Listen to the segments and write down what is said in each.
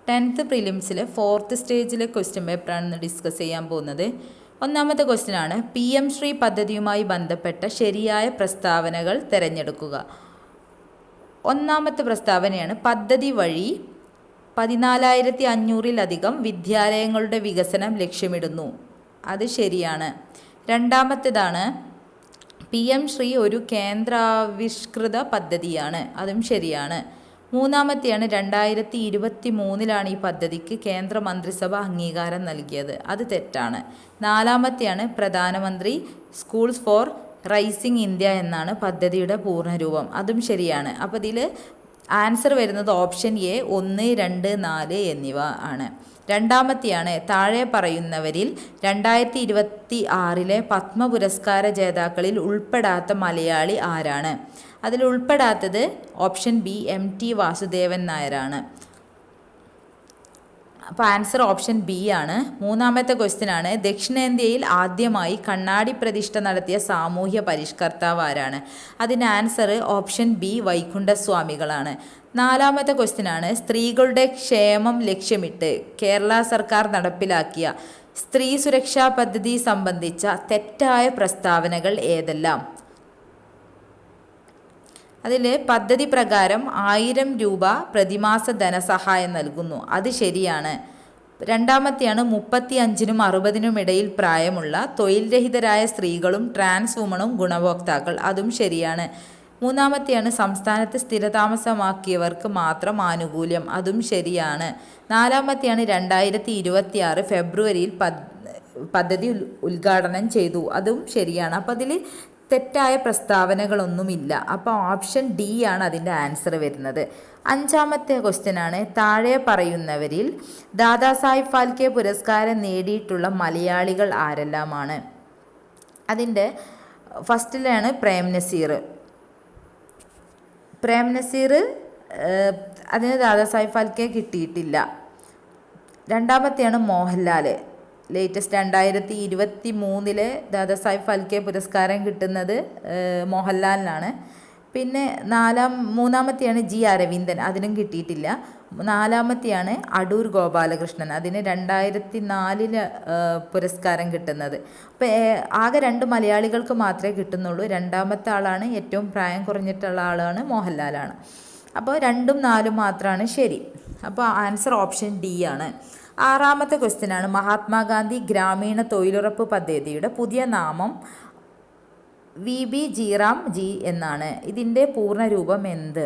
10th പ്രിലിംസിലെ 4th സ്റ്റേജിലെ question പേപ്പറാണ് ഇന്ന് discuss ചെയ്യാൻ പോകുന്നത്. ഒന്നാമത്തെ ക്വസ്റ്റ്യൻ ആണ് PM ശ്രീ പദ്ധതിയുമായി ബന്ധപ്പെട്ട ശരിയായ പ്രസ്താവനകൾ തിരഞ്ഞെടുക്കുക. ഒന്നാമത്തെ പ്രസ്താവനയാണ് പദ്ധതി വഴി 14,500-ലധികം വിദ്യാലയങ്ങളുടെ വികസനം ലക്ഷ്യമിടുന്നു. അത് ശരിയാണ്. രണ്ടാമത്തേതാണ് PM ശ്രീ ഒരു കേന്ദ്രാവിഷ്കൃത പദ്ധതിയാണ്. അതും ശരിയാണ്. മൂന്നാമത്തെയാണ് 2023 ഈ പദ്ധതിക്ക് കേന്ദ്ര മന്ത്രിസഭ അംഗീകാരം നൽകിയത്. അത് തെറ്റാണ്. നാലാമത്തെയാണ് പ്രധാനമന്ത്രി സ്കൂൾസ് ഫോർ റൈസിംഗ് ഇന്ത്യ എന്നാണ് പദ്ധതിയുടെ പൂർണ്ണരൂപം. അതും ശരിയാണ്. അപ്പോൾ ഇതിൽ ആൻസർ വരുന്നത് ഓപ്ഷൻ എ 1, 2, 4 എന്നിവ ആണ്. രണ്ടാമത്തെയാണ് താഴെ പറയുന്നവരിൽ 2026 പത്മ പുരസ്കാര ജേതാക്കളിൽ ഉൾപ്പെടാത്ത മലയാളി ആരാണ്? അതിൽ ഉൾപ്പെടാത്തത് ഓപ്ഷൻ ബി MT വാസുദേവൻ നായരാണ്. അപ്പോൾ ആൻസർ ഓപ്ഷൻ ബി ആണ്. മൂന്നാമത്തെ ക്വസ്റ്റ്യൻ ആണ് ദക്ഷിണേന്ത്യയിൽ ആദ്യമായി കണ്ണാടി പ്രതിഷ്ഠ നടത്തിയ സാമൂഹ്യ പരിഷ്കർത്താവ് ആരാണ്? അതിന് ആൻസർ ഓപ്ഷൻ ബി വൈകുണ്ഠസ്വാമികളാണ്. നാലാമത്തെ ക്വസ്റ്റ്യൻ ആണ് സ്ത്രീകളുടെ ക്ഷേമം ലക്ഷ്യമിട്ട് കേരള സർക്കാർ നടപ്പിലാക്കിയ സ്ത്രീ സുരക്ഷാ പദ്ധതി സംബന്ധിച്ച തെറ്റായ പ്രസ്താവനകൾ ഏതെല്ലാം? അതിൽ പദ്ധതി പ്രകാരം 1000 രൂപ പ്രതിമാസ ധനസഹായം നൽകുന്നു. അത് ശരിയാണ്. രണ്ടാമത്തെയാണ് 35-നും 60-നും ഇടയിൽ പ്രായമുള്ള തൊഴിൽ രഹിതരായ സ്ത്രീകളും ട്രാൻസ് വുമണും ഗുണഭോക്താക്കൾ. അതും ശരിയാണ്. മൂന്നാമത്തെയാണ് സംസ്ഥാനത്ത് സ്ഥിരതാമസമാക്കിയവർക്ക് മാത്രം ആനുകൂല്യം. അതും ശരിയാണ്. നാലാമത്തെയാണ് 2026 ഫെബ്രുവരിയിൽ പദ്ധതി ഉദ്ഘാടനം ചെയ്തു. അതും ശരിയാണ്. അപ്പോൾ അതിൽ തെറ്റായ പ്രസ്താവനകളൊന്നുമില്ല. അപ്പോൾ ഓപ്ഷൻ ഡി ആണ് അതിൻ്റെ ആൻസർ വരുന്നത്. അഞ്ചാമത്തെ ക്വസ്റ്റ്യൻ ആണ് താഴെ പറയുന്നവരിൽ ദാദാസാഹിബ് ഫാൽക്കെ പുരസ്കാരം നേടിയിട്ടുള്ള മലയാളികൾ ആരെല്ലാമാണ്? അതിൻ്റെ ഫസ്റ്റിലാണ് പ്രേം നസീർ. അതിന് ദാദാസാഹിബ് ഫാൽക്കെ കിട്ടിയിട്ടില്ല. രണ്ടാമത്തെയാണ് മോഹൻലാൽ. ലേറ്റസ്റ്റ് 2023 ദാദാസാഹിബ് ഫാൽക്കെ പുരസ്കാരം കിട്ടുന്നത് മോഹൻലാലിനാണ്. പിന്നെ മൂന്നാമത്തെയാണ് G അരവിന്ദൻ. അതിനും കിട്ടിയിട്ടില്ല. നാലാമത്തെയാണ് അടൂർ ഗോപാലകൃഷ്ണൻ. അതിന് 2004 പുരസ്കാരം കിട്ടുന്നത്. അപ്പോൾ ആകെ 2 മലയാളികൾക്ക് മാത്രമേ കിട്ടുന്നുള്ളൂ. രണ്ടാമത്തെ ആളാണ് ഏറ്റവും പ്രായം കുറഞ്ഞിട്ടുള്ള ആളാണ് മോഹൻലാലാണ്. അപ്പോൾ 2ഉം 4ഉം മാത്രമാണ് ശരി. അപ്പോൾ ആൻസർ ഓപ്ഷൻ ഡി ആണ്. ആറാമത്തെ ക്വസ്റ്റ്യൻ ആണ് മഹാത്മാഗാന്ധി ഗ്രാമീണ തൊഴിലുറപ്പ് പദ്ധതിയുടെ പുതിയ നാമം VBG എന്നാണ്. ഇതിൻ്റെ പൂർണ്ണരൂപം എന്ത്?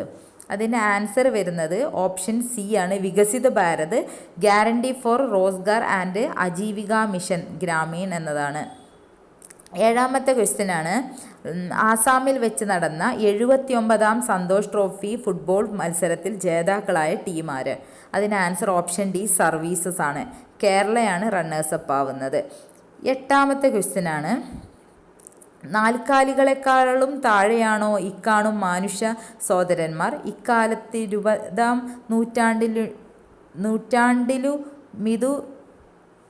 അതിൻ്റെ ആൻസർ വരുന്നത് ഓപ്ഷൻ സി ആണ്. Viksit Bharat guarantee for Rozgar and Ajeevika mission Gramin എന്നതാണ്. ഏഴാമത്തെ ക്വസ്റ്റ്യൻ ആണ് ആസാമിൽ വെച്ച് നടന്ന 79ാം സന്തോഷ് ട്രോഫി ഫുട്ബോൾ മത്സരത്തിൽ ജേതാക്കളായ ടീം ആര്? അതിന് ആൻസർ ഓപ്ഷൻ ഡി സർവീസസ് ആണ്. കേരളയാണ് റണ്ണേഴ്സപ്പ് ആവുന്നത്. എട്ടാമത്തെ ക്വസ്റ്റ്യൻ ആണ് നാൽക്കാലികളെക്കാളും താഴെയാണോ ഇക്കാണും മാനുഷ്യ സോദരന്മാർ? ഇക്കാലത്ത് 20ാം നൂറ്റാണ്ടിലു മിതു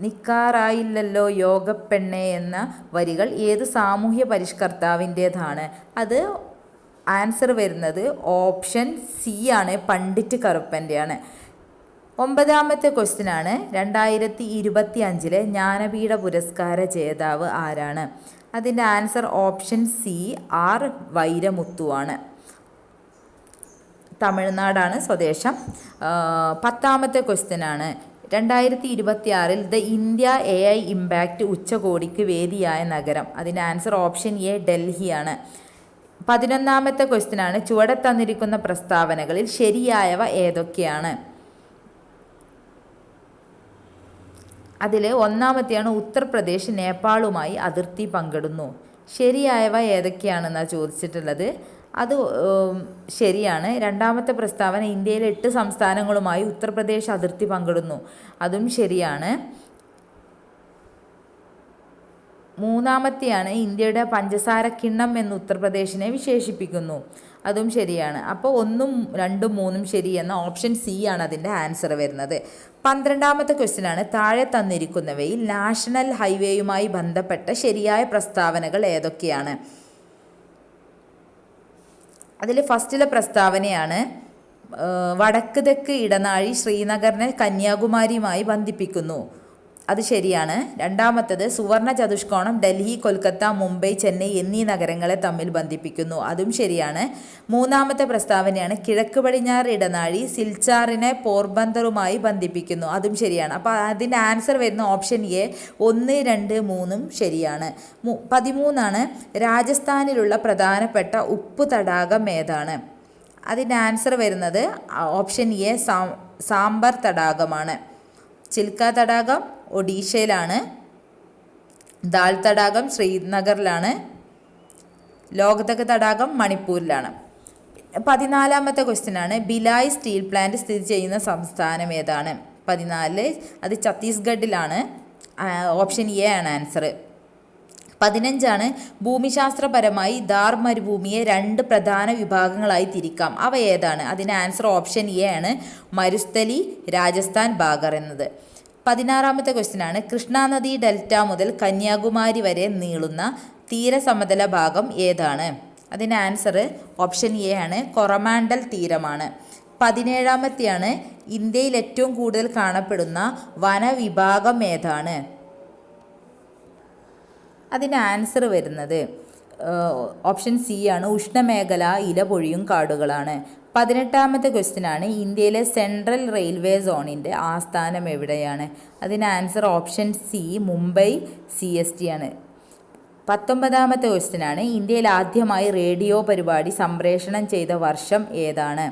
നിക്കാറായില്ലല്ലോ യോഗപ്പെണ്ണെ എന്ന വരികൾ ഏത് സാമൂഹ്യ പരിഷ്കർത്താവിൻ്റേതാണ്? അത് ആൻസർ വരുന്നത് ഓപ്ഷൻ സി ആണ്. പണ്ഡിറ്റ് കറുപ്പൻ്റെയാണ്. ഒമ്പതാമത്തെ ക്വസ്റ്റ്യൻ ആണ് 2025 ജ്ഞാനപീഠ പുരസ്കാര ജേതാവ് ആരാണ്? അതിൻ്റെ ആൻസർ ഓപ്ഷൻ സി R വൈരമുത്തുവാണ്. തമിഴ്നാടാണ് സ്വദേശം. പത്താമത്തെ ക്വസ്റ്റ്യൻ ആണ് 2026 ദ ഇന്ത്യ AI ഇമ്പാക്റ്റ് ഉച്ചകോടിക്ക് വേദിയായ നഗരം. അതിൻ്റെ ആൻസർ ഓപ്ഷൻ എ ഡൽഹിയാണ്. 11ാമത്തെ ക്വസ്റ്റ്യൻ ആണ് ചുവടെ തന്നിരിക്കുന്ന പ്രസ്താവനകളിൽ ശരിയായവ ഏതൊക്കെയാണ്? അതിൽ ഒന്നാമത്തെയാണ് ഉത്തർപ്രദേശ് നേപ്പാളുമായി അതിർത്തി പങ്കിടുന്നു. ശരിയായവ ഏതൊക്കെയാണെന്നാണ് ചോദിച്ചിട്ടുള്ളത്. അത് ശരിയാണ്. രണ്ടാമത്തെ പ്രസ്താവന ഇന്ത്യയിലെ 8 സംസ്ഥാനങ്ങളുമായി ഉത്തർപ്രദേശ് അതിർത്തി പങ്കിടുന്നു. അതും ശരിയാണ്. മൂന്നാമത്തെയാണ് ഇന്ത്യയുടെ പഞ്ചസാര കിണ്ണം എന്ന് ഉത്തർപ്രദേശിനെ വിശേഷിപ്പിക്കുന്നു. അതും ശരിയാണ്. അപ്പോൾ 1, 2, 3 ശരി എന്ന ഓപ്ഷൻ സി ആണ് അതിൻ്റെ ആൻസർ വരുന്നത്. 12ാമത്തെ ക്വസ്റ്റ്യൻ ആണ് താഴെ തന്നിരിക്കുന്നവയിൽ നാഷണൽ ഹൈവേയുമായി ബന്ധപ്പെട്ട ശരിയായ പ്രസ്താവനകൾ ഏതൊക്കെയാണ്? അതിൽ ഫസ്റ്റിലെ പ്രസ്താവനയാണ് വടക്ക് തെക്ക് ഇടനാഴി ശ്രീനഗറിനെ കന്യാകുമാരിയുമായി ബന്ധിപ്പിക്കുന്നു. അത് ശരിയാണ്. രണ്ടാമത്തത് സുവർണ ചതുഷ്കോണം ഡൽഹി, കൊൽക്കത്ത, മുംബൈ, ചെന്നൈ എന്നീ നഗരങ്ങളെ തമ്മിൽ ബന്ധിപ്പിക്കുന്നു. അതും ശരിയാണ്. മൂന്നാമത്തെ പ്രസ്താവനയാണ് കിഴക്ക് പടിഞ്ഞാറ് ഇടനാഴി സിൽച്ചാറിനെ പോർബന്തറുമായി ബന്ധിപ്പിക്കുന്നു. അതും ശരിയാണ്. അപ്പോൾ അതിൻ്റെ ആൻസർ വരുന്ന ഓപ്ഷൻ എ 1, 2, 3 ശരിയാണ്. 13 രാജസ്ഥാനിലുള്ള പ്രധാനപ്പെട്ട ഉപ്പ് തടാകം ഏതാണ്? അതിൻ്റെ ആൻസർ വരുന്നത് ഓപ്ഷൻ എ സാംബർ തടാകമാണ്. ചിൽക്ക തടാകം ഒഡീഷയിലാണ്. ദാൽ തടാകം ശ്രീനഗറിലാണ്. ലോക്തക് തടാകം മണിപ്പൂരിലാണ്. 14 ക്വസ്റ്റ്യനാണ് ഭിലായ് സ്റ്റീൽ പ്ലാന്റ് സ്ഥിതി ചെയ്യുന്ന സംസ്ഥാനം ഏതാണ്? 14 അത് ഛത്തീസ്ഗഡിലാണ്. ഓപ്ഷൻ എ ആണ് ആൻസർ. 15 ഭൂമിശാസ്ത്രപരമായി ഥാർ മരുഭൂമിയെ 2 പ്രധാന വിഭാഗങ്ങളായി തിരിക്കാം. അവ ഏതാണ്? അതിന് ആൻസർ ഓപ്ഷൻ എ ആണ് മരുസ്ഥലി, രാജസ്ഥാൻ ബാഗർ എന്നത്. 16 ക്വസ്റ്റ്യനാണ് കൃഷ്ണാനദി ഡെൽറ്റ മുതൽ കന്യാകുമാരി വരെ നീളുന്ന തീരസമതല ഭാഗം ഏതാണ്? അതിന് ആൻസർ ഓപ്ഷൻ എ ആണ് കൊറമാൻഡൽ തീരമാണ്. 17 ഇന്ത്യയിൽ ഏറ്റവും കൂടുതൽ കാണപ്പെടുന്ന വനവിഭാഗം ഏതാണ്? അതിന് ആൻസർ വരുന്നത് ഓപ്ഷൻ സി ആണ് ഉഷ്ണമേഖല ഇലപൊഴിയും കാടുകളാണ്. 18 ക്വസ്റ്റ്യനാണ് ഇന്ത്യയിലെ സെൻട്രൽ റെയിൽവേ സോണിൻ്റെ ആസ്ഥാനം എവിടെയാണ്? അതിന് answer option C Mumbai CST ആണ്. 19 ക്വസ്റ്റ്യനാണ് ഇന്ത്യയിൽ ആദ്യമായി റേഡിയോ പരിപാടി സംപ്രേഷണം ചെയ്ത വർഷം ഏതാണ്?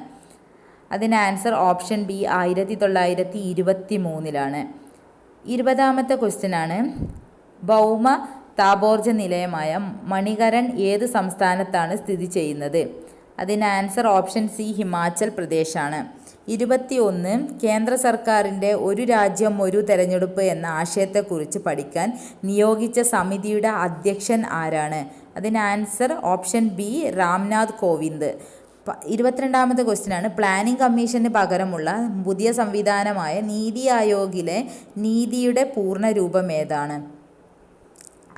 അതിന് ആൻസർ ഓപ്ഷൻ ബി 1923. 20 ക്വസ്റ്റ്യനാണ് ഭൗമ താപോർജ്ജ നിലയമായ മണികരൺ ഏത് സംസ്ഥാനത്താണ് സ്ഥിതി ചെയ്യുന്നത്? അതിന് ആൻസർ ഓപ്ഷൻ സി ഹിമാചൽ പ്രദേശാണ്. 21 കേന്ദ്ര സർക്കാരിൻ്റെ ഒരു രാജ്യം ഒരു തെരഞ്ഞെടുപ്പ് എന്ന ആശയത്തെക്കുറിച്ച് പഠിക്കാൻ നിയോഗിച്ച സമിതിയുടെ അധ്യക്ഷൻ ആരാണ്? അതിന് answer option B Ramnath Kovind. 22 ക്വസ്റ്റ്യനാണ് പ്ലാനിംഗ് കമ്മീഷന് പകരമുള്ള പുതിയ സംവിധാനമായ നീതി ആയോഗിലെ നീതിയുടെ പൂർണ്ണരൂപം ഏതാണ്?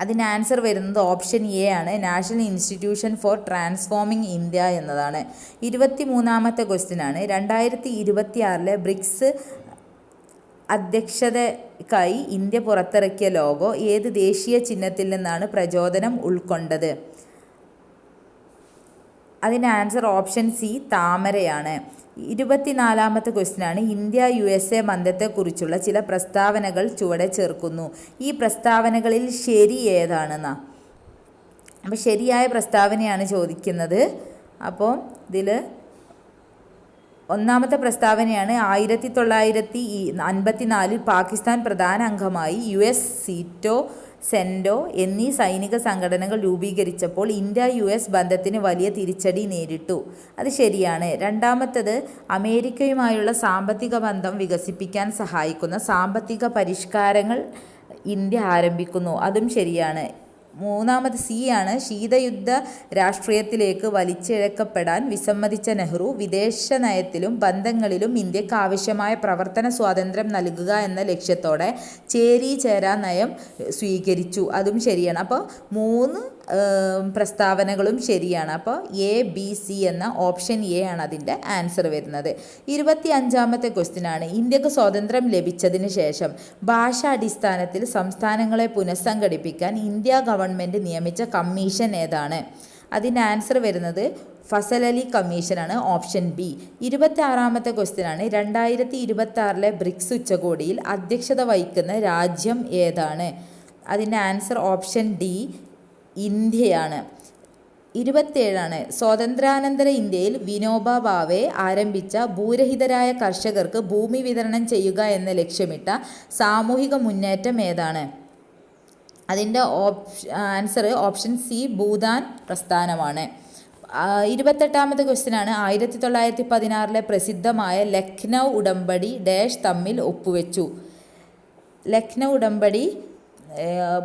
അതിന് ആൻസർ വരുന്നത് ഓപ്ഷൻ എ ആണ് national institution for transforming India എന്നതാണ്. 23 ക്വസ്റ്റ്യനാണ് 2026 ബ്രിക്സ് അധ്യക്ഷതയ്ക്കായി ഇന്ത്യ പുറത്തിറക്കിയ ലോഗോ ഏത് ദേശീയ ചിഹ്നത്തിൽ നിന്നാണ് പ്രചോദനം ഉൾക്കൊണ്ടത്? അതിന് ആൻസർ ഓപ്ഷൻ സി താമരയാണ്. 24 ക്വസ്റ്റ്യനാണ് ഇന്ത്യ USA ബന്ധത്തെക്കുറിച്ചുള്ള ചില പ്രസ്താവനകൾ ചുവടെ ചേർക്കുന്നു. ഈ പ്രസ്താവനകളിൽ ശരി ഏതാണെന്നാ? അപ്പോൾ ശരിയായ പ്രസ്താവനയാണ് ചോദിക്കുന്നത്. അപ്പോൾ ഇതിൽ ഒന്നാമത്തെ പ്രസ്താവനയാണ് 1954 പാകിസ്ഥാൻ പ്രധാന അംഗമായി US സീറ്റോ സെൻഡോ എന്നീ സൈനിക സംഘടനകൾ രൂപീകരിച്ചപ്പോൾ ഇന്ത്യ US ബന്ധത്തിന് വലിയ തിരിച്ചടി നേരിട്ടു. അത് ശരിയാണ്. രണ്ടാമത്തത് അമേരിക്കയുമായുള്ള സാമ്പത്തിക ബന്ധം വികസിപ്പിക്കാൻ സഹായിക്കുന്ന സാമ്പത്തിക പരിഷ്കാരങ്ങൾ ഇന്ത്യ ആരംഭിക്കുന്നു. അതും ശരിയാണ്. മൂന്നാമത് സി ആണ് ശീതയുദ്ധ രാഷ്ട്രീയത്തിലേക്ക് വലിച്ചിഴക്കപ്പെടാൻ വിസമ്മതിച്ച നെഹ്റു വിദേശ നയത്തിലും ബന്ധങ്ങളിലും ഇന്ത്യക്ക് ആവശ്യമായ പ്രവർത്തന സ്വാതന്ത്ര്യം നൽകുക എന്ന ലക്ഷ്യത്തോടെ ചേരി-ചേരാ നയം സ്വീകരിച്ചു. അതും ശരിയാണ്. അപ്പോൾ 3 പ്രസ്താവനകളും ശരിയാണ്. അപ്പോൾ ABC എന്ന ഓപ്ഷൻ എ ആണ് അതിൻ്റെ ആൻസർ വരുന്നത്. 25 ക്വസ്റ്റ്യനാണ് ഇന്ത്യക്ക് സ്വാതന്ത്ര്യം ലഭിച്ചതിന് ശേഷം ഭാഷാടിസ്ഥാനത്തിൽ സംസ്ഥാനങ്ങളെ പുനഃസംഘടിപ്പിക്കാൻ ഇന്ത്യ ഗവൺമെൻറ് നിയമിച്ച കമ്മീഷൻ ഏതാണ്? അതിൻ്റെ ആൻസർ വരുന്നത് ഫസൽ അലി കമ്മീഷനാണ്. Option B. 26 ക്വസ്റ്റ്യനാണ് 2026 ബ്രിക്സ് ഉച്ചകോടിയിൽ അധ്യക്ഷത വഹിക്കുന്ന രാജ്യം ഏതാണ്? അതിൻ്റെ ആൻസർ ഓപ്ഷൻ ഡി ഇന്ത്യയാണ്. 27 സ്വാതന്ത്ര്യാനന്തര ഇന്ത്യയിൽ വിനോബ ഭാവെ ആരംഭിച്ച ഭൂരഹിതരായ കർഷകർക്ക് ഭൂമി വിതരണം ചെയ്യുക എന്ന് ലക്ഷ്യമിട്ട സാമൂഹിക മുന്നേറ്റം ഏതാണ്? അതിൻ്റെ ആൻസർ ഓപ്ഷൻ സി ഭൂദാൻ പ്രസ്ഥാനമാണ്. 28 ക്വസ്റ്റ്യനാണ് 1916 പ്രസിദ്ധമായ ലക്നൗ ഉടമ്പടി ഡാഷ് തമ്മിൽ ഒപ്പുവെച്ചു. ലക്നൗ ഉടമ്പടി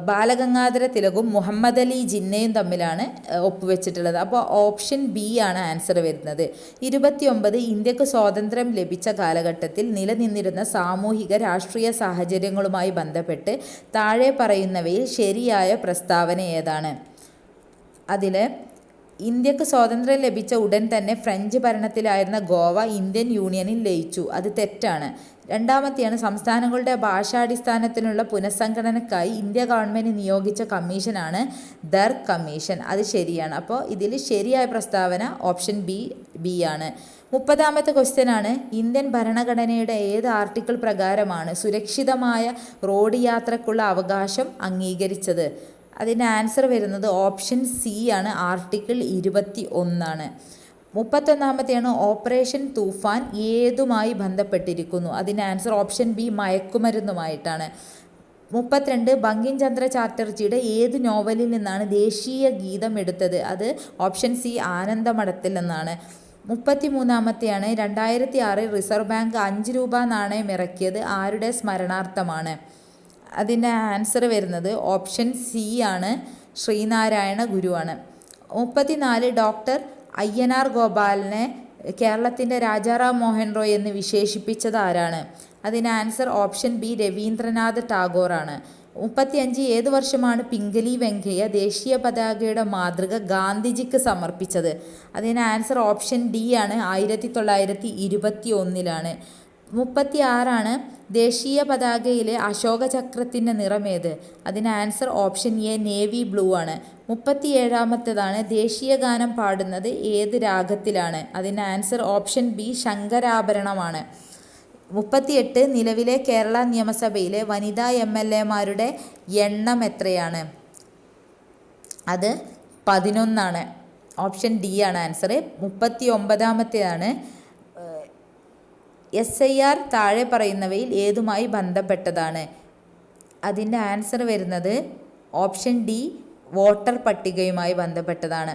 ബാലഗംഗാധര തിലകും മുഹമ്മദ് അലി ജിന്നയും തമ്മിലാണ് ഒപ്പുവെച്ചിട്ടുള്ളത്. അപ്പോൾ ഓപ്ഷൻ ബി ആണ് ആൻസർ വരുന്നത്. 29 ഇന്ത്യക്ക് സ്വാതന്ത്ര്യം ലഭിച്ച കാലഘട്ടത്തിൽ നിലനിന്നിരുന്ന സാമൂഹിക രാഷ്ട്രീയ സാഹചര്യങ്ങളുമായി ബന്ധപ്പെട്ട് താഴെ പറയുന്നവയിൽ ശരിയായ പ്രസ്താവന ഏതാണ്? അതിൽ ഇന്ത്യക്ക് സ്വാതന്ത്ര്യം ലഭിച്ച ഉടൻ തന്നെ ഫ്രഞ്ച് ഭരണത്തിലായിരുന്ന ഗോവ ഇന്ത്യൻ യൂണിയനിൽ ലയിച്ചു. അത് തെറ്റാണ്. രണ്ടാമത്തെയാണ് സംസ്ഥാനങ്ങളുടെ ഭാഷാടിസ്ഥാനത്തിനുള്ള പുനഃസംഘടനയ്ക്കായി ഇന്ത്യ ഗവൺമെൻറ് നിയോഗിച്ച കമ്മീഷനാണ് ദർഗ് കമ്മീഷൻ. അത് ശരിയാണ്. അപ്പോൾ ഇതിൽ ശരിയായ പ്രസ്താവന ഓപ്ഷൻ ബി ആണ്. 30ാമത്തെ ക്വസ്റ്റ്യനാണ്, ഇന്ത്യൻ ഭരണഘടനയുടെ ഏത് ആർട്ടിക്കിൾ പ്രകാരമാണ് സുരക്ഷിതമായ റോഡ് യാത്രക്കുള്ള അവകാശം അംഗീകരിച്ചത്? അതിൻ്റെ ആൻസർ വരുന്നത് ഓപ്ഷൻ സി ആണ്, ആർട്ടിക്കിൾ 21 ആണ്. 31ാമത്തെയാണ് ഓപ്പറേഷൻ തൂഫാൻ ഏതുമായി ബന്ധപ്പെട്ടിരിക്കുന്നു? അതിൻ്റെ ആൻസർ ഓപ്ഷൻ ബി, മയക്കുമരുന്നുമായിട്ടാണ്. 32 ബങ്കിം ചന്ദ്ര ചാറ്റർജിയുടെ ഏത് നോവലിൽ നിന്നാണ് ദേശീയ ഗീതം എടുത്തത്? അത് ഓപ്ഷൻ സി, ആനന്ദമഠത്തിൽ നിന്നാണ്. 33ാമത്തെയാണ് 2006 റിസർവ് ബാങ്ക് 5 രൂപ നാണയം ഇറക്കിയത് ആരുടെ സ്മരണാർത്ഥമാണ്? അതിൻ്റെ ആൻസർ വരുന്നത് ഓപ്ഷൻ സി ആണ്, ശ്രീനാരായണ ഗുരുവാണ്. 34 ഡോക്ടർ അയ്യനാർ ഗോപാലിനെ കേരളത്തിൻ്റെ രാജാറാം മോഹൻ റോയ് എന്ന് വിശേഷിപ്പിച്ചത് ആരാണ്? അതിന് ആൻസർ ഓപ്ഷൻ ബി, രവീന്ദ്രനാഥ് ടാഗോറാണ്. 35 ഏത് വർഷമാണ് പിംഗലി വെങ്കയ്യ ദേശീയ പതാകയുടെ മാതൃക ഗാന്ധിജിക്ക് സമർപ്പിച്ചത്? അതിന് ആൻസർ ഓപ്ഷൻ ഡി ആണ്, 1921-ലാണ്. 36 ദേശീയ പതാകയിലെ അശോക ചക്രത്തിൻ്റെ നിറമേത്? അതിന് answer option A, navy blue ആണ്. 37ാമത്തേതാണ് ദേശീയ ഗാനം പാടുന്നത് ഏത് രാഗത്തിലാണ്? അതിന് ആൻസർ ഓപ്ഷൻ ബി, ശങ്കരാഭരണമാണ്. 38 നിലവിലെ കേരള നിയമസഭയിലെ വനിതാ MLA-മാരുടെ എണ്ണം എത്രയാണ്? അത് 11ആണ്. ഓപ്ഷൻ ഡി ആണ് ആൻസർ. 39ാമത്തേതാണ് SIR താഴെ പറയുന്നവയിൽ ഏതുമായി ബന്ധപ്പെട്ടതാണ്? അതിൻ്റെ ആൻസർ വരുന്നത് ഓപ്ഷൻ ഡി, വോട്ടർ പട്ടികയുമായി ബന്ധപ്പെട്ടതാണ്.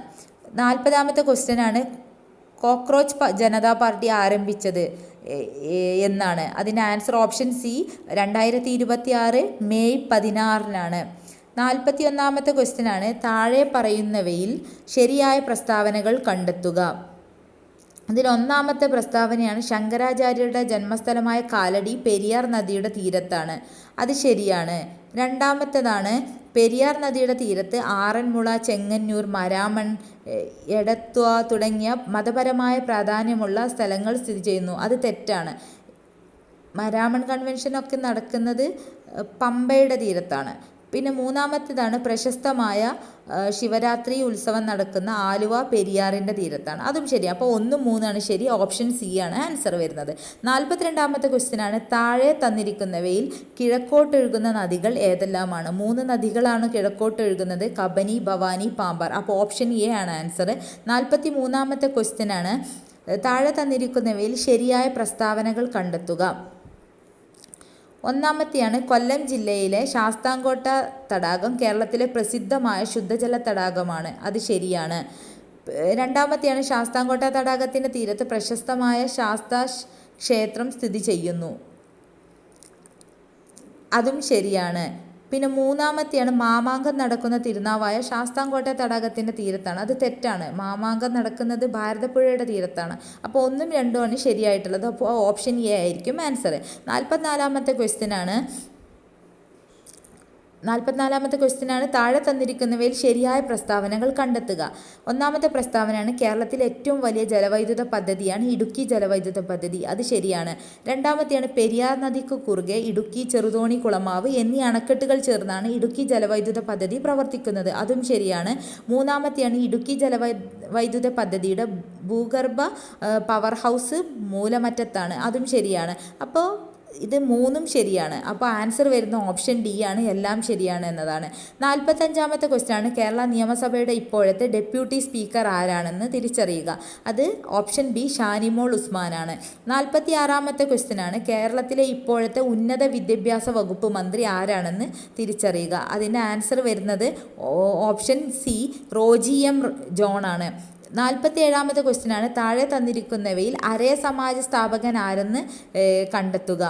40ാമത്തെ ക്വസ്റ്റ്യനാണ്, കോക്രോച്ച് ജനതാ പാർട്ടി ആരംഭിച്ചത് എന്നാണ്? അതിൻ്റെ ആൻസർ ഓപ്ഷൻ സി, 2026 മെയ് 16-നാണ്. 41ാമത്തെ ക്വസ്റ്റ്യനാണ്, താഴെ പറയുന്നവയിൽ ശരിയായ പ്രസ്താവനകൾ കണ്ടെത്തുക. അതിൽ ഒന്നാമത്തെ പ്രസ്താവനയാണ്, ശങ്കരാചാര്യരുടെ ജന്മസ്ഥലമായ കാലടി പെരിയാർ നദിയുടെ തീരത്താണ്. അത് ശരിയാണ്. രണ്ടാമത്തേതാണ്, പെരിയാർ നദിയുടെ തീരത്ത് ആറന്മുള, ചെങ്ങന്നൂർ, മരാമൺ, എടത്വ തുടങ്ങിയ മതപരമായ പ്രാധാന്യമുള്ള സ്ഥലങ്ങൾ സ്ഥിതി ചെയ്യുന്നു. അത് തെറ്റാണ്. മരാമൺ കൺവെൻഷനൊക്കെ നടക്കുന്നത് പമ്പയുടെ തീരത്താണ്. പിന്നെ മൂന്നാമത്തേതാണ്, പ്രശസ്തമായ ശിവരാത്രി ഉത്സവം നടക്കുന്ന ആലുവ പെരിയാറിൻ്റെ തീരത്താണ്. അതും ശരി. അപ്പോൾ 1, 3 ശരി. ഓപ്ഷൻ സി ആണ് ആൻസർ വരുന്നത്. 42ാമത്തെ ക്വസ്റ്റ്യനാണ്, താഴെ തന്നിരിക്കുന്നവയിൽ കിഴക്കോട്ടൊഴുകുന്ന നദികൾ ഏതെല്ലാമാണ്? 3 നദികളാണ് കിഴക്കോട്ടൊഴുകുന്നത്, കബനി, ഭവാനി, പാമ്പാർ. അപ്പോൾ ഓപ്ഷൻ എ ആണ് ആൻസർ. 43ാമത്തെ ക്വസ്റ്റ്യനാണ്, താഴെ തന്നിരിക്കുന്നവയിൽ ശരിയായ പ്രസ്താവനകൾ കണ്ടെത്തുക. ഒന്നാമത്തെയാണ്, കൊല്ലം ജില്ലയിലെ ശാസ്താംകോട്ട തടാകം കേരളത്തിലെ പ്രസിദ്ധമായ ശുദ്ധജല തടാകമാണ്. അത് ശരിയാണ്. രണ്ടാമത്തെയാണ്, ശാസ്താംകോട്ട തടാകത്തിൻ്റെ തീരത്ത് പ്രശസ്തമായ ശാസ്താ ക്ഷേത്രം സ്ഥിതി ചെയ്യുന്നു. അതും ശരിയാണ്. പിന്നെ മൂന്നാമത്തെയാണ്, മാമാങ്കം നടക്കുന്ന തിരുനാവായ ശാസ്താംകോട്ട തടാകത്തിൻ്റെ തീരത്താണ്. അത് തെറ്റാണ്. മാമാങ്കം നടക്കുന്നത് ഭാരതപ്പുഴയുടെ തീരത്താണ്. അപ്പോൾ 1ഉം 2ഉമാണ് ശരിയായിട്ടുള്ളത്. അപ്പോൾ ഓപ്ഷൻ എ ആയിരിക്കും ആൻസർ. 44ാമത്തെ ക്വസ്റ്റ്യനാണ്, താഴെ തന്നിരിക്കുന്നവയിൽ ശരിയായ പ്രസ്താവനകൾ കണ്ടെത്തുക. ഒന്നാമത്തെ പ്രസ്താവനയാണ്, കേരളത്തിലെ ഏറ്റവും വലിയ ജലവൈദ്യുത പദ്ധതിയാണ് ഇടുക്കി ജലവൈദ്യുത പദ്ധതി. അത് ശരിയാണ്. രണ്ടാമത്തെയാണ്, പെരിയാർ നദിക്ക് കുറുകെ ഇടുക്കി, ചെറുതോണി, കുളമാവ് എന്നീ അണക്കെട്ടുകൾ ചേർന്നാണ് ഇടുക്കി ജലവൈദ്യുത പദ്ധതി പ്രവർത്തിക്കുന്നത്. അതും ശരിയാണ്. മൂന്നാമത്തെയാണ്, ഇടുക്കി ജലവൈദ്യുത പദ്ധതിയുടെ ഭൂഗർഭ പവർ ഹൗസ് മൂലമറ്റത്താണ്. അതും ശരിയാണ്. അപ്പോൾ ഇത് 3ഉം ശരിയാണ്. അപ്പോൾ ആൻസർ വരുന്ന ഓപ്ഷൻ ഡി ആണ്, എല്ലാം ശരിയാണ് എന്നതാണ്. 45ാമത്തെ ക്വസ്റ്റ്യനാണ്, കേരള നിയമസഭയുടെ ഇപ്പോഴത്തെ ഡെപ്യൂട്ടി സ്പീക്കർ ആരാണെന്ന് തിരിച്ചറിയുക. അത് ഓപ്ഷൻ ബി, ഷാനിമോൾ ഉസ്മാനാണ്. 46ാമത്തെ ക്വസ്റ്റ്യനാണ്, കേരളത്തിലെ ഇപ്പോഴത്തെ ഉന്നത വിദ്യാഭ്യാസ വകുപ്പ് മന്ത്രി ആരാണെന്ന് തിരിച്ചറിയുക. അതിൻ്റെ ആൻസർ വരുന്നത് option C, Roji M John ആണ്. 47ാമത്തെ ക്വസ്റ്റ്യനാണ്, താഴെ തന്നിരിക്കുന്നവയിൽ അരേ സമാജ സ്ഥാപകൻ ആരെന്ന് കണ്ടെത്തുക.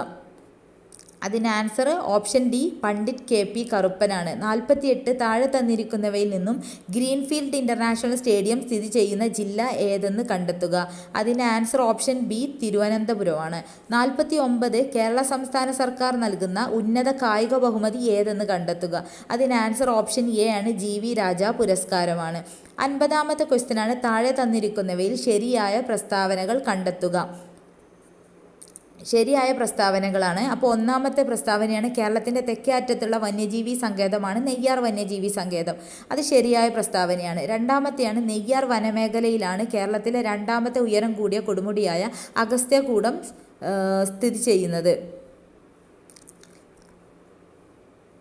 അതിന് answer option D Pandit KP കറുപ്പനാണ്. 48 താഴെ തന്നിരിക്കുന്നവയിൽ നിന്നും ഗ്രീൻഫീൽഡ് ഇൻ്റർനാഷണൽ സ്റ്റേഡിയം സ്ഥിതി ചെയ്യുന്ന ജില്ല ഏതെന്ന് കണ്ടെത്തുക. അതിന് ആൻസർ ഓപ്ഷൻ ബി തിരുവനന്തപുരമാണ്. 49 കേരള സംസ്ഥാന സർക്കാർ നൽകുന്ന ഉന്നത കായിക ബഹുമതി ഏതെന്ന് കണ്ടെത്തുക. അതിന് ആൻസർ ഓപ്ഷൻ എ ആണ് GV രാജ പുരസ്കാരമാണ്. 50-ാമത്തെ ക്വസ്റ്റ്യനാണ് താഴെ തന്നിരിക്കുന്നവയിൽ ശരിയായ പ്രസ്താവനകൾ കണ്ടെത്തുക. ശരിയായ പ്രസ്താവനകളാണ്. അപ്പോൾ ഒന്നാമത്തെ പ്രസ്താവനയാണ് കേരളത്തിൻ്റെ തെക്കേ അറ്റത്തുള്ള വന്യജീവി സങ്കേതമാണ് നെയ്യാർ വന്യജീവി സങ്കേതം. അത് ശരിയായ പ്രസ്താവനയാണ്. രണ്ടാമത്തെയാണ് നെയ്യാർ വനമേഖലയിലാണ് കേരളത്തിലെ രണ്ടാമത്തെ ഉയരം കൂടിയ കൊടുമുടിയായ അഗസ്ത്യകൂടം സ്ഥിതി ചെയ്യുന്നത്.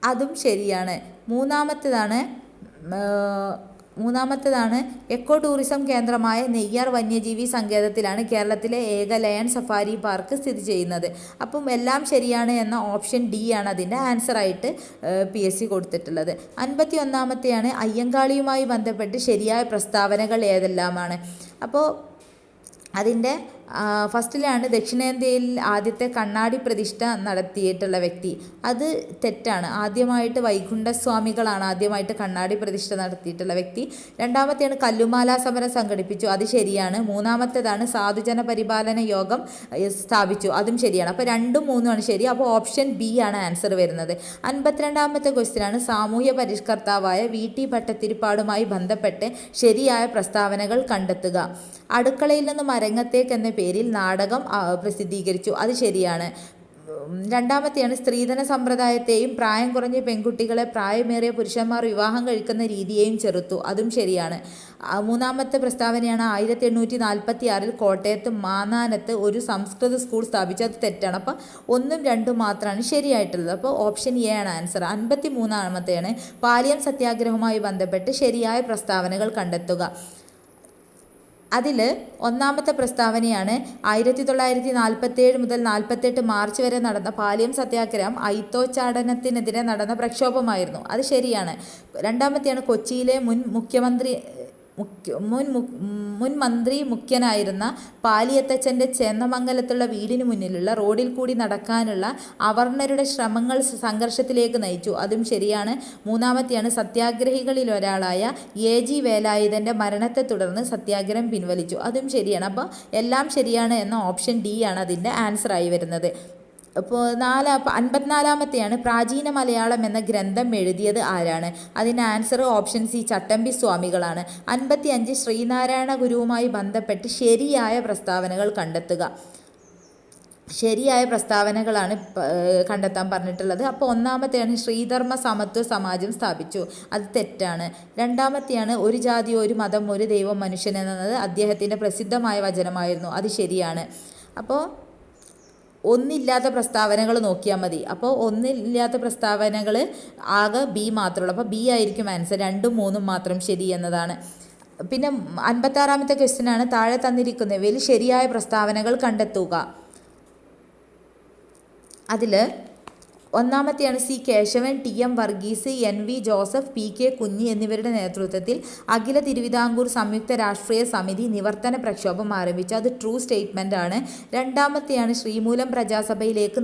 അതും ശരിയാണ്. മൂന്നാമത്തേതാണ് എക്കോ ടൂറിസം കേന്ദ്രമായ നെയ്യാർ വന്യജീവി സങ്കേതത്തിലാണ് കേരളത്തിലെ ഏക ലയൺ സഫാരി പാർക്ക് സ്ഥിതി ചെയ്യുന്നത്. അപ്പം എല്ലാം ശരിയാണ് എന്ന ഓപ്ഷൻ ഡി ആണ് അതിൻ്റെ ആൻസറായിട്ട് PSC കൊടുത്തിട്ടുള്ളത്. 51-ാമത്തെയാണ് അയ്യങ്കാളിയുമായി ബന്ധപ്പെട്ട് ശരിയായ പ്രസ്താവനകൾ ഏതെല്ലാമാണ്. അപ്പോൾ അതിൻ്റെ ഫസ്റ്റിലാണ് ദക്ഷിണേന്ത്യയിൽ ആദ്യത്തെ കണ്ണാടി പ്രതിഷ്ഠ നടത്തിയിട്ടുള്ള വ്യക്തി. അത് തെറ്റാണ്. ആദ്യമായിട്ട് വൈകുണ്ഠസ്വാമികളാണ് ആദ്യമായിട്ട് കണ്ണാടി പ്രതിഷ്ഠ നടത്തിയിട്ടുള്ള വ്യക്തി. രണ്ടാമത്തെയാണ് കല്ലുമാല സമരം സംഘടിപ്പിച്ചു. അത് ശരിയാണ്. മൂന്നാമത്തേതാണ് സാധുജന പരിപാലന യോഗം സ്ഥാപിച്ചു. അതും ശരിയാണ്. അപ്പോൾ 2ഉം 3ഉമാണ് ശരി. അപ്പോൾ ഓപ്ഷൻ ബി ആണ് ആൻസർ വരുന്നത്. 52-ാമത്തെ ക്വസ്റ്റ്യനാണ് സാമൂഹ്യ പരിഷ്കർത്താവായ VT ഭട്ടതിരിപ്പാടുമായി ബന്ധപ്പെട്ട് ശരിയായ പ്രസ്താവനകൾ കണ്ടെത്തുക. അടുക്കളയിൽ നിന്നും അരങ്ങത്തേക്ക് എന്ന പേരിൽ നാടകം പ്രസിദ്ധീകരിച്ചു. അത് ശരിയാണ്. രണ്ടാമത്തെയാണ് സ്ത്രീധന സമ്പ്രദായത്തെയും പ്രായം കുറഞ്ഞ പെൺകുട്ടികളെ പ്രായമേറിയ പുരുഷന്മാർ വിവാഹം കഴിക്കുന്ന രീതിയെയും ചെറുത്തു. അതും ശരിയാണ്. മൂന്നാമത്തെ പ്രസ്താവനയാണ് 1846 കോട്ടയത്ത് മാന്നാനത്ത് ഒരു സംസ്കൃത സ്കൂൾ സ്ഥാപിച്ചു. അത് തെറ്റാണ്. അപ്പോൾ 1ഉം 2ഉം മാത്രമാണ് ശരിയായിട്ടുള്ളത്. അപ്പോൾ ഓപ്ഷൻ എ ആണ് ആൻസർ. 53-ാമത്തെയാണ് പാലിയം സത്യാഗ്രഹവുമായി ബന്ധപ്പെട്ട് ശരിയായ പ്രസ്താവനകൾ കണ്ടെത്തുക. അതിൽ ഒന്നാമത്തെ പ്രസ്താവനയാണ് 1947 മുതൽ 48 മാർച്ച് വരെ നടന്ന പാലിയം സത്യാഗ്രഹം അയിത്തോച്ചാടനത്തിനെതിരെ നടന്ന പ്രക്ഷോഭമായിരുന്നു. അത് ശരിയാണ്. രണ്ടാമത്തെയാണ് കൊച്ചിയിലെ മുൻ മന്ത്രി മുഖ്യനായിരുന്ന പാലിയത്തച്ഛൻ്റെ ചേന്നമംഗലത്തുള്ള വീടിന് മുന്നിലുള്ള റോഡിൽ കൂടി നടക്കാനുള്ള അവർണരുടെ ശ്രമങ്ങൾ സംഘർഷത്തിലേക്ക് നയിച്ചു. അതും ശരിയാണ്. മൂന്നാമത്തെയാണ് സത്യാഗ്രഹികളിൽ ഒരാളായ AG വേലായുധൻ്റെ മരണത്തെ തുടർന്ന് സത്യാഗ്രഹം പിൻവലിച്ചു. അതും ശരിയാണ്. അപ്പോൾ എല്ലാം ശരിയാണ് എന്ന ഓപ്ഷൻ ഡി ആണ് അതിൻ്റെ ആൻസറായി വരുന്നത്. അപ്പോൾ 54-ാമത്തെയാണ് പ്രാചീന മലയാളം എന്ന ഗ്രന്ഥം എഴുതിയത് ആരാണ്. അതിന് ആൻസർ ഓപ്ഷൻ സി ചട്ടമ്പി സ്വാമികളാണ്. 55 ശ്രീനാരായണ ഗുരുവുമായി ബന്ധപ്പെട്ട് ശരിയായ പ്രസ്താവനകൾ കണ്ടെത്തുക. ശരിയായ പ്രസ്താവനകളാണ് കണ്ടെത്താൻ പറഞ്ഞിട്ടുള്ളത്. അപ്പോൾ ഒന്നാമത്തെയാണ് ശ്രീധർമ്മ സമത്വ സമാജം സ്ഥാപിച്ചു. അത് തെറ്റാണ്. രണ്ടാമത്തെയാണ് ഒരു ജാതി ഒരു മതം ഒരു ദൈവം മനുഷ്യൻ എന്നത് അദ്ദേഹത്തിൻ്റെ പ്രസിദ്ധമായ വചനമായിരുന്നു. അത് ശരിയാണ്. അപ്പോൾ ഒന്നില്ലാത്ത പ്രസ്താവനകൾ നോക്കിയാൽ മതി. അപ്പോൾ ഒന്നില്ലാത്ത പ്രസ്താവനകൾ ആകെ ബി മാത്രമുള്ളൂ. അപ്പോൾ ബി ആയിരിക്കും ആൻസർ. 2ഉം 3ഉം മാത്രം ശരി എന്നതാണ്. പിന്നെ 56-ാമത്തെ ക്വസ്റ്റ്യനാണ് താഴെ തന്നിരിക്കുന്നവയിൽ ശരിയായ പ്രസ്താവനകൾ കണ്ടെത്തുക. അതിൽ ഒന്നാമത്തെയാണ് C Kesavan, TM Varghese, NV Joseph, PK Kunhi എന്നിവരുടെ നേതൃത്വത്തിൽ അഖില തിരുവിതാംകൂർ സംയുക്ത രാഷ്ട്രീയ സമിതി നിവർത്തന പ്രക്ഷോഭം ആരംഭിച്ചു. അത് ട്രൂ സ്റ്റേറ്റ്മെൻ്റ് ആണ്. രണ്ടാമത്തെയാണ് ശ്രീമൂലം പ്രജാസഭയിലേക്ക്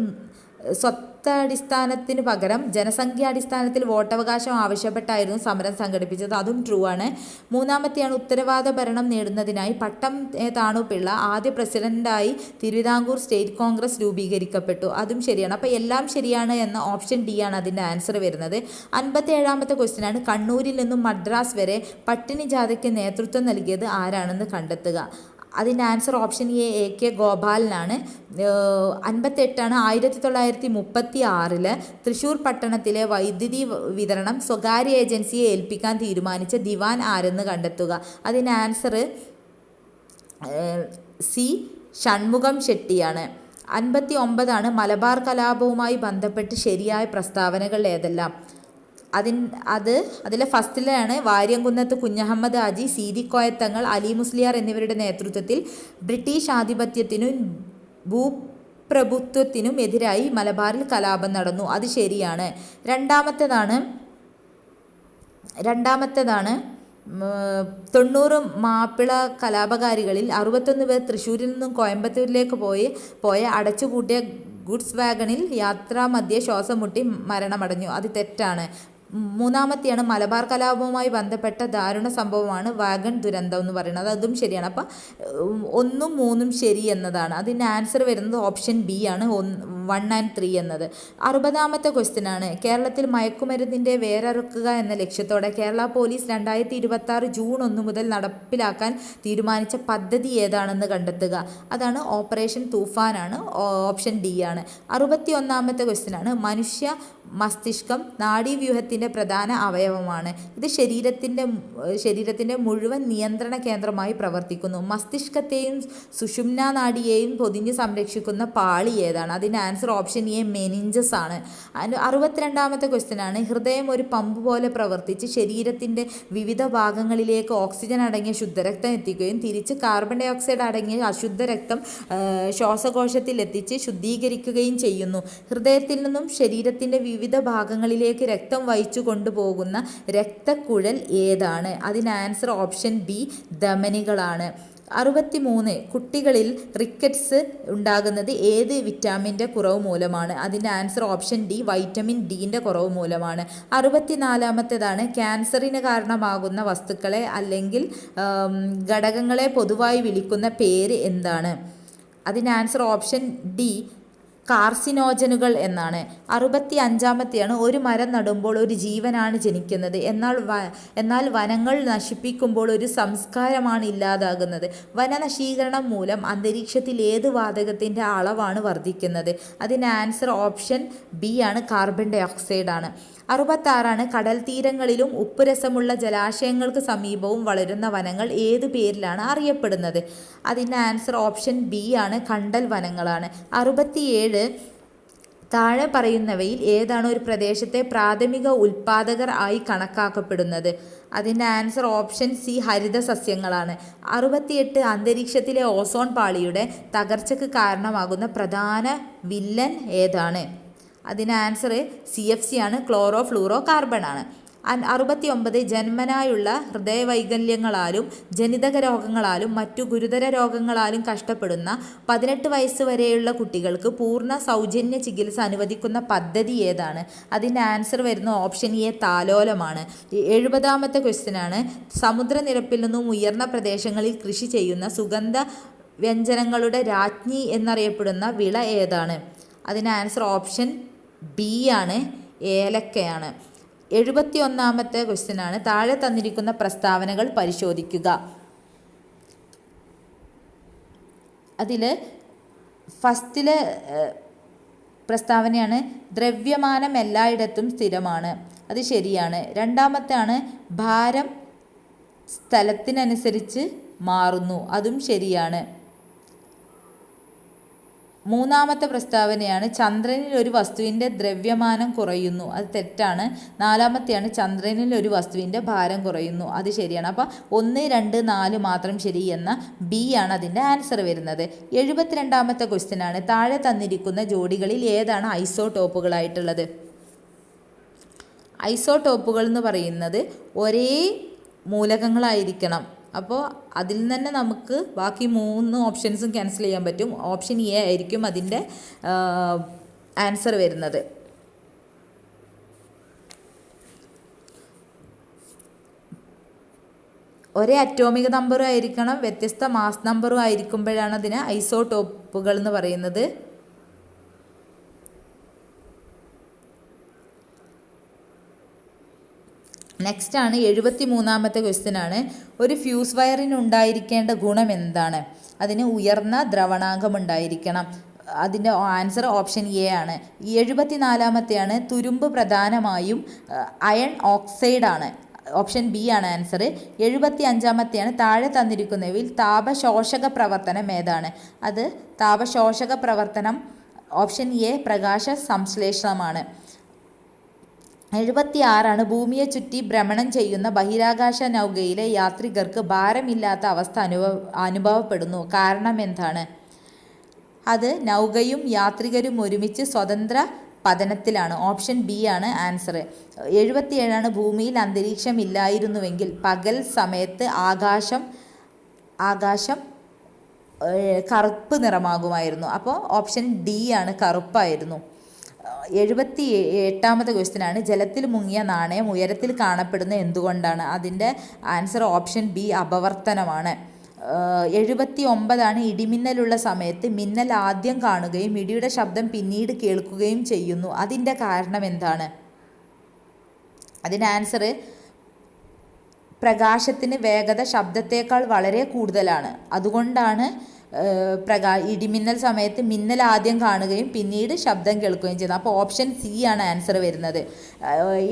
സ്വത്തടിസ്ഥാനത്തിന് പകരം ജനസംഖ്യാടിസ്ഥാനത്തിൽ വോട്ടവകാശം ആവശ്യപ്പെട്ടായിരുന്നു സമരം സംഘടിപ്പിച്ചത്. അതും ട്രൂ ആണ്. മൂന്നാമത്തെയാണ് ഉത്തരവാദ ഭരണം നേടുന്നതിനായി പട്ടം താണുപിള്ള ആദ്യ പ്രസിഡൻ്റായി തിരുവിതാംകൂർ സ്റ്റേറ്റ് കോൺഗ്രസ് രൂപീകരിക്കപ്പെട്ടു. അതും ശരിയാണ്. അപ്പോൾ എല്ലാം ശരിയാണ് എന്ന ഓപ്ഷൻ ഡി ആണ് അതിൻ്റെ ആൻസർ വരുന്നത്. 57-ാമത്തെ ക്വസ്റ്റ്യനാണ് കണ്ണൂരിൽ നിന്നും മദ്രാസ് വരെ പട്ടിണി ജാഥയ്ക്ക് നേതൃത്വം നൽകിയത് ആരാണെന്ന് കണ്ടെത്തുക. അതിൻ്റെ answer option A AK ഗോപാലനാണ്. 58ആണ് 1936 Thrissur പട്ടണത്തിലെ വൈദ്യുതി വിതരണം സ്വകാര്യ ഏജൻസിയെ ഏൽപ്പിക്കാൻ തീരുമാനിച്ച ദിവാൻ ആരെന്ന് കണ്ടെത്തുക. അതിൻ്റെ ആൻസർ C ഷൺമുഖം ഷെട്ടിയാണ്. 59ആണ് മലബാർ കലാപവുമായി ബന്ധപ്പെട്ട് ശരിയായ പ്രസ്താവനകൾ ഏതെല്ലാം. അതിലെ ഫസ്റ്റിലാണ് വാര്യംകുന്നത്ത് കുഞ്ഞഹമ്മദ് ഹാജി, സീതിക്കോയത്തങ്ങൾ, അലി മുസ്ലിയാർ എന്നിവരുടെ നേതൃത്വത്തിൽ ബ്രിട്ടീഷ് ആധിപത്യത്തിനും ഭൂപ്രഭുത്വത്തിനും എതിരായി മലബാറിൽ കലാപം നടന്നു. അത് ശരിയാണ്. രണ്ടാമത്തേതാണ് 90 മാപ്പിള കലാപകാരികളിൽ 61 പേർ തൃശ്ശൂരിൽ നിന്നും കോയമ്പത്തൂരിലേക്ക് പോയ അടച്ചുപൂട്ടിയ ഗുഡ്സ് വാഗണിൽ യാത്രാമധ്യേ ശ്വാസം മുട്ടി മരണമടഞ്ഞു. അത് തെറ്റാണ്. മൂന്നാമത്തെയാണ് മലബാർ കലാപവുമായി ബന്ധപ്പെട്ട ദാരുണ സംഭവമാണ് വാഗൺ ദുരന്തം എന്ന് പറയുന്നത്. അതും ശരിയാണ്. അപ്പം 1ഉം 3ഉം ശരി എന്നതാണ്. അതിൻ്റെ ആൻസർ വരുന്നത് ഓപ്ഷൻ ബി ആണ്, 1 and 3 എന്നത്. 60ാമത്തെ ക്വസ്റ്റ്യൻ ആണ്, കേരളത്തിൽ മയക്കുമരുന്നിൻ്റെ വേരറുക്കുക എന്ന ലക്ഷ്യത്തോടെ കേരള പോലീസ് 2026 ജൂൺ 1 മുതൽ നടപ്പിലാക്കാൻ തീരുമാനിച്ച പദ്ധതി ഏതാണെന്ന് കണ്ടെത്തുക. അതാണ് ഓപ്പറേഷൻ തൂഫാനാണ്, ഓപ്ഷൻ ഡി ആണ്. 61ാമത്തെ ക്വസ്റ്റ്യൻ ആണ്, മനുഷ്യ മസ്തിഷ്കം നാഡീവ്യൂഹത്തിൻ്റെ പ്രധാന അവയവമാണ്. ഇത് ശരീരത്തിൻ്റെ മുഴുവൻ നിയന്ത്രണ കേന്ദ്രമായി പ്രവർത്തിക്കുന്നു. മസ്തിഷ്കത്തെയും സുഷുമ്നാ നാഡിയെയും പൊതിഞ്ഞ് സംരക്ഷിക്കുന്ന പാളി ഏതാണ്? അതിൻ്റെ ആൻസർ ഓപ്ഷൻ എ, മെനിഞ്ചസ് ആണ്. 62ാമത്തെ ക്വസ്റ്റ്യൻ ആണ്, ഹൃദയം ഒരു പമ്പ് പോലെ പ്രവർത്തിച്ച് ശരീരത്തിൻ്റെ വിവിധ ഭാഗങ്ങളിലേക്ക് ഓക്സിജൻ അടങ്ങിയ ശുദ്ധരക്തം എത്തിക്കുകയും തിരിച്ച് കാർബൺ ഡൈ ഓക്സൈഡ് അടങ്ങിയ അശുദ്ധ രക്തം ശ്വാസകോശത്തിൽ എത്തിച്ച് ശുദ്ധീകരിക്കുകയും ചെയ്യുന്നു. ഹൃദയത്തിൽ നിന്നും ശരീരത്തിൻ്റെ വിവിധ ഭാഗങ്ങളിലേക്ക് രക്തം വഹിച്ചു കൊണ്ടുപോകുന്ന രക്തക്കുഴൽ ഏതാണ്? അതിന് ആൻസർ ഓപ്ഷൻ ബി, ധമനികളാണ്. 63, കുട്ടികളിൽ റിക്കറ്റ്സ് ഉണ്ടാകുന്നത് ഏത് വിറ്റാമിൻ്റെ കുറവ് മൂലമാണ്? അതിൻ്റെ ആൻസർ ഓപ്ഷൻ ഡി, വൈറ്റമിൻ ഡിൻ്റെ കുറവ് മൂലമാണ്. 64ാമത്തേതാണ്, ക്യാൻസറിന് കാരണമാകുന്ന വസ്തുക്കളെ അല്ലെങ്കിൽ ഘടകങ്ങളെ പൊതുവായി വിളിക്കുന്ന പേര് എന്താണ്? അതിൻ്റെ ആൻസർ ഓപ്ഷൻ ഡി, കാർസിനോജനുകൾ എന്നാണ്. 65ാമത്തെയാണ്, ഒരു മരം നടുമ്പോൾ ഒരു ജീവനാണ് ജനിക്കുന്നത്, എന്നാൽ വനങ്ങൾ നശിപ്പിക്കുമ്പോൾ ഒരു സംസ്കാരമാണ് ഇല്ലാതാകുന്നത്. വനനശീകരണം മൂലം അന്തരീക്ഷത്തിൽ ഏത് വാതകത്തിൻ്റെ അളവാണ് വർദ്ധിക്കുന്നത്? അതിൻ്റെ ആൻസർ ഓപ്ഷൻ ബി ആണ്, കാർബൺ ഡൈ ഓക്സൈഡ് ആണ്. 66ആണ്, കടൽ തീരങ്ങളിലും ഉപ്പുരസമുള്ള ജലാശയങ്ങൾക്ക് സമീപവും വളരുന്ന വനങ്ങൾ ഏതു പേരിലാണ് അറിയപ്പെടുന്നത്? അതിൻ്റെ ആൻസർ ഓപ്ഷൻ ബി ആണ്, കണ്ടൽ വനങ്ങളാണ്. 67, താഴെ പറയുന്നവയിൽ ഏതാണ് ഒരു പ്രദേശത്തെ പ്രാഥമിക ഉൽപ്പാദകർ ആയി കണക്കാക്കപ്പെടുന്നത്? അതിൻ്റെ ആൻസർ ഓപ്ഷൻ സി, ഹരിത സസ്യങ്ങളാണ്. 68, അന്തരീക്ഷത്തിലെ ഓസോൺ പാളിയുടെ തകർച്ചയ്ക്ക് കാരണമാകുന്ന പ്രധാന വില്ലൻ ഏതാണ്? അതിന് ആൻസർ CFC ആണ്, ക്ലോറോ ഫ്ലൂറോ കാർബൺ ആണ്. 69, ജന്മനായുള്ള ഹൃദയവൈകല്യങ്ങളാലും ജനിതക രോഗങ്ങളാലും മറ്റു ഗുരുതര രോഗങ്ങളാലും കഷ്ടപ്പെടുന്ന 18 വയസ്സ് വരെയുള്ള കുട്ടികൾക്ക് പൂർണ്ണ സൗജന്യ ചികിത്സ അനുവദിക്കുന്ന പദ്ധതി ഏതാണ്? അതിൻ്റെ ആൻസർ വരുന്ന ഓപ്ഷൻ എ, താലോലമാണ്. 70ാമത്തെ ക്വസ്റ്റ്യൻ ആണ്, സമുദ്രനിരപ്പിൽ നിന്നും ഉയർന്ന പ്രദേശങ്ങളിൽ കൃഷി ചെയ്യുന്ന സുഗന്ധ വ്യഞ്ജനങ്ങളുടെ രാജ്ഞി എന്നറിയപ്പെടുന്ന വിള ഏതാണ്? അതിന് ആൻസർ ഓപ്ഷൻ ബി ആണ്, ഏലക്കയാണ്. 71ാമത്തെ ക്വസ്റ്റ്യൻ ആണ്, താഴെ തന്നിരിക്കുന്ന പ്രസ്താവനകൾ പരിശോധിക്കുക. അതിൽ ഫസ്റ്റിലെ പ്രസ്താവനയാണ്, ദ്രവ്യമാനം എല്ലായിടത്തും സ്ഥിരമാണ്. അത് ശരിയാണ്. രണ്ടാമത്തെയാണ്, ഭാരം സ്ഥലത്തിനനുസരിച്ച് മാറുന്നു. അതും ശരിയാണ്. മൂന്നാമത്തെ പ്രസ്താവനയാണ്, ചന്ദ്രനിൽ ഒരു വസ്തുവിൻ്റെ ദ്രവ്യമാനം കുറയുന്നു. അത് തെറ്റാണ്. നാലാമത്തെയാണ്, ചന്ദ്രനിൽ ഒരു വസ്തുവിൻ്റെ ഭാരം കുറയുന്നു. അത് ശരിയാണ്. അപ്പോൾ 1, 2, 4 മാത്രം ശരി എന്ന ബി ആണ് അതിൻ്റെ ആൻസർ വരുന്നത്. 72ാമത്തെ ക്വസ്റ്റ്യൻ ആണ്, താഴെ തന്നിരിക്കുന്ന ജോഡികളിൽ ഏതാണ് ഐസോടോപ്പുകളായിട്ടുള്ളത്? ഐസോടോപ്പുകൾ എന്ന് പറയുന്നത് ഒരേ മൂലകങ്ങളായിരിക്കണം. അപ്പോൾ അതിൽ നിന്ന് തന്നെ നമുക്ക് ബാക്കി 3 ഓപ്ഷൻസും ക്യാൻസൽ ചെയ്യാൻ പറ്റും. ഓപ്ഷൻ എ ആയിരിക്കും അതിൻ്റെ ആൻസർ വരുന്നത്. ഒരേ അറ്റോമിക് നമ്പറും ആയിരിക്കണം, വ്യത്യസ്ത മാസ് നമ്പറും ആയിരിക്കുമ്പോഴാണ് അതിന് ഐസോടോപ്പുകൾ എന്ന് പറയുന്നത്. നെക്സ്റ്റ് ആണ് 73ാമത്തെ ക്വസ്റ്റ്യൻ ആണ്, ഒരു ഫ്യൂസ് വയറിന് ഉണ്ടായിരിക്കേണ്ട ഗുണം എന്താണ്? അതിന് ഉയർന്ന ദ്രവണാങ്കം ഉണ്ടായിരിക്കണം. അതിൻ്റെ ആൻസർ ഓപ്ഷൻ എ ആണ്. 74ാമത്തെയാണ്, തുരുമ്പ് പ്രധാനമായും അയൺ ഓക്സൈഡ് ആണ്. ഓപ്ഷൻ ബി ആണ് ആൻസർ. 75ാമത്തെയാണ്, താഴെ തന്നിരിക്കുന്നവയിൽ താപശോഷക പ്രവർത്തനം ഏതാണ്? അത് താപശോഷക പ്രവർത്തനം ഓപ്ഷൻ എ, പ്രകാശ സംശ്ലേഷണമാണ്. 76ആണ്, ഭൂമിയെ ചുറ്റി ഭ്രമണം ചെയ്യുന്ന ബഹിരാകാശ നൗകയിലെ യാത്രികർക്ക് ഭാരമില്ലാത്ത അവസ്ഥ അനുഭവപ്പെടുന്നു. കാരണം എന്താണ്? അത് നൗകയും യാത്രികരും ഒരുമിച്ച് സ്വതന്ത്ര പതനത്തിലാണ്. ഓപ്ഷൻ ബി ആണ് ആൻസർ. 77ആണ്, ഭൂമിയിൽ അന്തരീക്ഷം ഇല്ലായിരുന്നുവെങ്കിൽ പകൽ സമയത്ത് ആകാശം കറുപ്പ് നിറമാകുമായിരുന്നു. അപ്പോൾ ഓപ്ഷൻ ഡി ആണ്, കറുപ്പായിരുന്നു. 78ാമത്തെ ക്വസ്റ്റ്യനാണ്, ജലത്തിൽ മുങ്ങിയ നാണയം ഉയരത്തിൽ കാണപ്പെടുന്ന എന്തുകൊണ്ടാണ്? അതിൻ്റെ ആൻസർ ഓപ്ഷൻ ബി, അപവർത്തനമാണ്. 79 ഇടിമിന്നലുള്ള സമയത്ത് മിന്നൽ ആദ്യം കാണുകയും ഇടിയുടെ ശബ്ദം പിന്നീട് കേൾക്കുകയും ചെയ്യുന്നു. അതിൻ്റെ കാരണം എന്താണ്? അതിൻ്റെ ആൻസർ, പ്രകാശത്തിന് വേഗത ശബ്ദത്തേക്കാൾ വളരെ കൂടുതലാണ്. അതുകൊണ്ടാണ് ഇടിമിന്നൽ സമയത്ത് മിന്നൽ ആദ്യം കാണുകയും പിന്നീട് ശബ്ദം കേൾക്കുകയും ചെയ്യുന്നത്. അപ്പോൾ ഓപ്ഷൻ സി ആണ് ആൻസർ വരുന്നത്.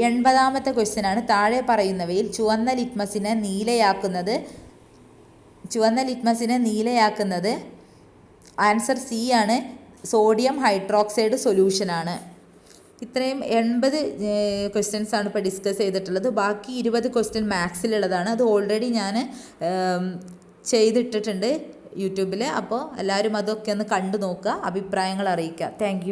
80ാമത്തെ ക്വസ്റ്റ്യനാണ്, താഴെ പറയുന്നവയിൽ ചുവന്ന ലിറ്റ്മസിനെ നീലയാക്കുന്നത് ആൻസർ സി ആണ്, സോഡിയം ഹൈഡ്രോക്സൈഡ് സൊല്യൂഷനാണ്. ഇത്രയും 80 ക്വസ്റ്റ്യൻസ് ആണ് ഇപ്പോൾ ഡിസ്കസ് ചെയ്തിട്ടുള്ളത്. ബാക്കി 20 ക്വസ്റ്റ്യൻ മാത്സിലുള്ളതാണ്. അത് ഓൾറെഡി ഞാൻ ചെയ്തിട്ടിട്ടുണ്ട് യൂട്യൂബിൽ. അപ്പോൾ എല്ലാവരും അതൊക്കെ ഒന്ന് കണ്ടു നോക്കുക, അഭിപ്രായങ്ങൾ അറിയിക്കുക. താങ്ക്